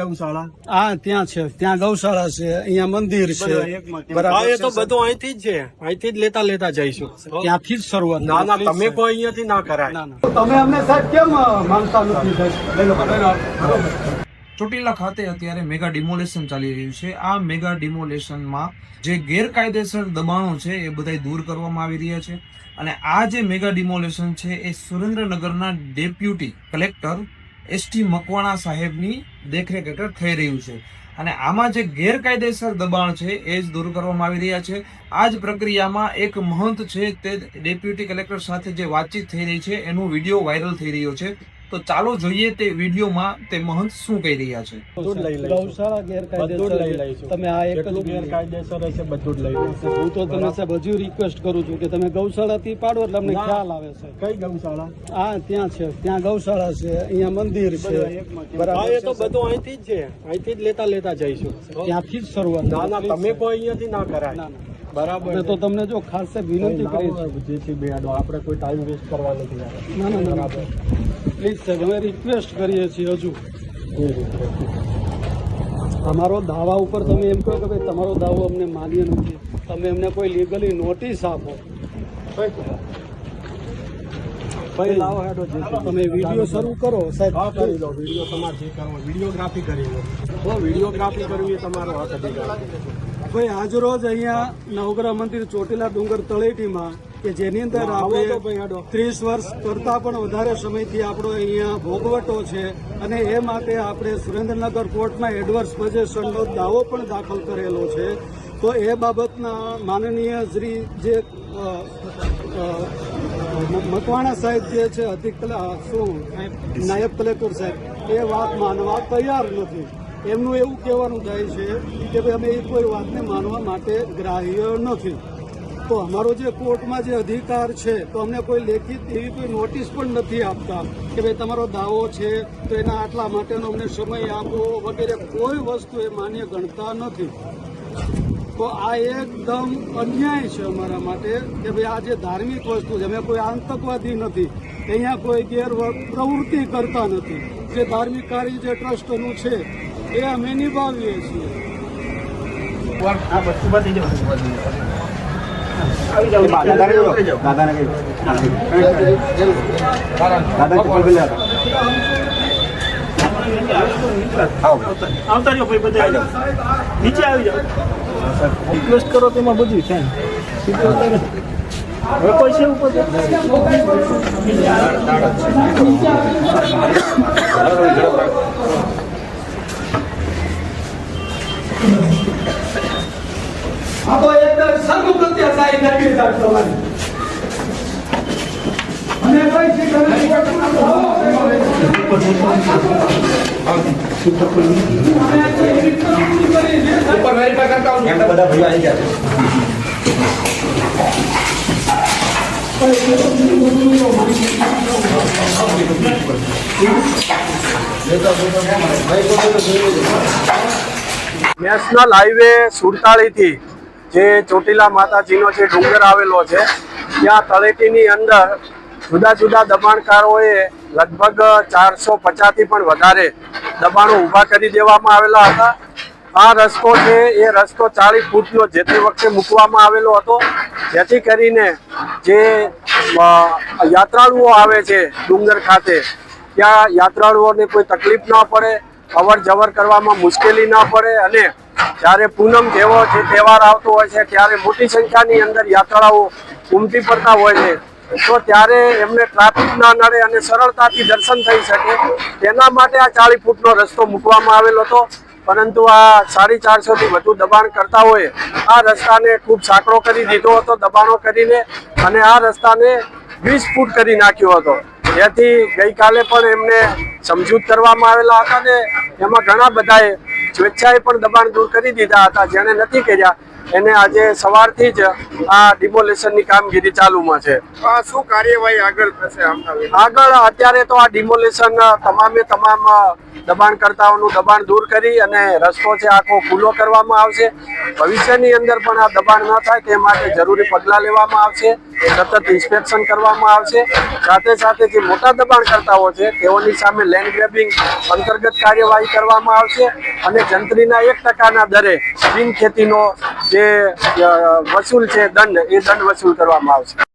ગૌશાળા ત્યાં છે, ત્યાં ગૌશાળા છે, અહીંયા મંદિર છે, બરાબર. એ તો બધું અહીંથી જ છે, અહીંથી જ લેતા જઈશું. ત્યાંથી જ શરૂઆત. ના ના, તમે કોઈ અહીંયાથી ના કરાય. તમે અમને સાહેબ કેમ માનતા નથી? ચોટીલા ખાતે અત્યારે મેગા ડિમોલેશન ચાલી રહ્યું છે. આ મેગા ડિમોલેશનમાં જે ગેરકાયદેસર દબાણો છે એ બધા દૂર કરવામાં આવી રહ્યા છે. અને આ જે મેગા ડિમોલેશન છે એ સુરેન્દ્રનગરના ડેપ્યુટી કલેક્ટર એસટી મકવાણા સાહેબની દેખરેખ હેઠળ થઈ રહ્યું છે. અને આમાં જે ગેરકાયદેસર દબાણ છે એ જ દૂર કરવામાં આવી રહ્યા છે. આ જ પ્રક્રિયામાં એક મહંત છે તે ડેપ્યુટી કલેક્ટર સાથે જે વાતચીત થઈ રહી છે એનો વિડીયો વાયરલ થઈ રહ્યો છે. તો ચાલો જોઈએ તે વિડીયોમાં તે મહંત શું કહી રહ્યા છે. ગૌશાળા ગેરકાયદેસર, તમે આ એક જ ગેરકાયદેસર હશે, બધું જ લઈ લઈશું. હું તો તમને સાહેબ હજુ રિક્વેસ્ટ કરું છું કે તમે ગૌશાળાથી પાડો એટલે અમને ખ્યાલ આવે છે. કઈ ગૌશાળા? ત્યાં છે, ત્યાં ગૌશાળા છે, અહીંયા મંદિર છે, બરાબર. એ તો બધું અહીંથી જ છે, અહીંથી જ લેતા જઈશું. ત્યાંથી જ શરૂઆત. ના ના, તમે કોઈ અહીંયાથી ના કરાય. બરાબર. તો તમને જો ખાસ વિનંતી કરી જેથી બેડો આપણે કોઈ ટાઈમ વેસ્ટ કરવા નથી. ના બરાબર. પ્લીઝ સાહેબ, અમે રિક્વેસ્ટ કરીએ છીએ હજુ. તમારો દાવા ઉપર તમે એમ કહો કે ભાઈ તમારો દાવો અમને માન્ય નથી, તમે એમને કોઈ લીગલી નોટિસ આપો. લાવો હેડો, તમે વિડીયો શરૂ કરો સાહેબ. કરી લો વિડીયો, તમારે જે કરવો વિડીયોગ્રાફી કરી લો. તો વિડીયોગ્રાફી કરવી એ તમારો હક અધિકાર. ભાઈ આજ રોજ અહીંયા નવગ્રહ મંદિર ચોટીલા ડુંગર તળેટીમાં કે જેની અંદર આપણે 30 વર્ષ કરતા પણ વધારે સમયથી આપણો અહીંયા ભોગવટો છે અને એ માટે આપણે સુરેન્દ્રનગર કોર્ટમાં એડવર્સ પોઝેશનનો દાવો પણ દાખલ કરેલો છે. તો એ બાબતના માનનીય શ્રી જે મકવાણા સાહેબ જે છે નાયબ કલેક્ટર સાહેબ, એ વાત માનવા તૈયાર નથી. એમનું એવું કહેવાનું થાય છે કે ભાઈ અમે એ કોઈ વાતને માનવા માટે ગ્રાહ્ય નથી. તો અમારો જે કોર્ટમાં જે અધિકાર છે તો અમને કોઈ લેખિત એવી કોઈ નોટિસ પણ નથી આપતા કે ભાઈ તમારો દાવો છે તો એના આટલા માટેનો અમને સમય આપો વગેરે કોઈ વસ્તુ એ માન્ય ગણતા નથી. તો આ એકદમ અન્યાય છે અમારા માટે કે ભાઈ આ જે ધાર્મિક વસ્તુ છે, અમે કોઈ આતંકવાદી નથી, અહીંયા કોઈ પ્રવૃત્તિ કરતા નથી. જે ધાર્મિક કાર્ય જે ટ્રસ્ટનું છે એ અમે નિભાવીએ છીએ. નીચે આવી જાઓ, રિક્વેસ્ટ કરો તેમાં બધું છે. હવે પૈસા ઉપર આ તો એકદમ સર્વ પ્રત્યાશાળી નક્કી કરવાની અને કોઈ છે ઉપર વેરીફાઈ કરતા હું ઘણા બધા ભૈયા આવી ગયા નેશનલ હાઈવે 47 થી જે ચોટીલા માતાજીનો જે ડુંગર આવેલો છે ત્યાં તળેટીની અંદર જુદા જુદા દબાણકારોએ લગભગ 450 થી પણ વધારે દબાણો ઊભા કરી દેવામાં આવેલા હતા. આ રસ્તો છે એ રસ્તો 40 ફૂટનો જે તે વખતે મૂકવામાં આવેલો હતો, જેથી કરીને જે યાત્રાળુઓ આવે છે ડુંગર ખાતે ત્યાં યાત્રાળુઓને કોઈ તકલીફ ન પડે, અવર જવર કરવામાં મુશ્કેલી ન પડે અને જ્યારે પૂનમ જેવો જે તહેવાર આવતો હોય છે ત્યારે મોટી સંખ્યાની અંદર યાત્રાળુઓ ઉમટી પડતા હોય છે. તો ત્યારે એમને ટ્રાફિક ના નડે અને સરળતાથી દર્શન થઈ શકે તેના માટે આ 40 ફૂટનો રસ્તો મૂકવામાં આવેલો હતો. પરંતુ આ 450 થી વધુ દબાણ કરતા હોય આ રસ્તાને ખૂબ સાંકડો કરી દીધો હતો દબાણો કરીને, અને આ રસ્તાને 20 ફૂટ કરી નાખ્યો હતો. જેથી ગઈકાલે પણ એમને સમજૂત કરવામાં આવેલા હતા ને એમાં ઘણા બધાએ સ્વેચ્છાએ પણ દબાણ દૂર કરી દીધા હતા. જેણે નથી કર્યા એને આજે સવારથી જ આ ડિમોલેશનની કામગીરી ચાલુમાં છે. શું કાર્યવાહી આગળ થશે આવતા આગળ અત્યારે તો આ ડિમોલેશન તમામે તમામ દબાણકર્તાઓનું દબાણ દૂર કરી અને રસ્તો છે આખો ખુલ્લો કરવામાં આવશે. ભવિષ્યની અંદર પણ આ દબાણ ન થાય તે માટે જરૂરી પગલાં લેવામાં આવશે. સતત ઇન્સ્પેક્શન કરવામાં આવશે. સાથે સાથે જે મોટા દબાણકર્તાઓ છે તેઓની સામે લેન્ડ ગ્રેબિંગ અંતર્ગત કાર્યવાહી કરવામાં આવશે અને જંત્રીના 1% દરે બિન ખેતીનો જે વસૂલ છે દંડ એ દંડ વસૂલ કરવામાં આવશે.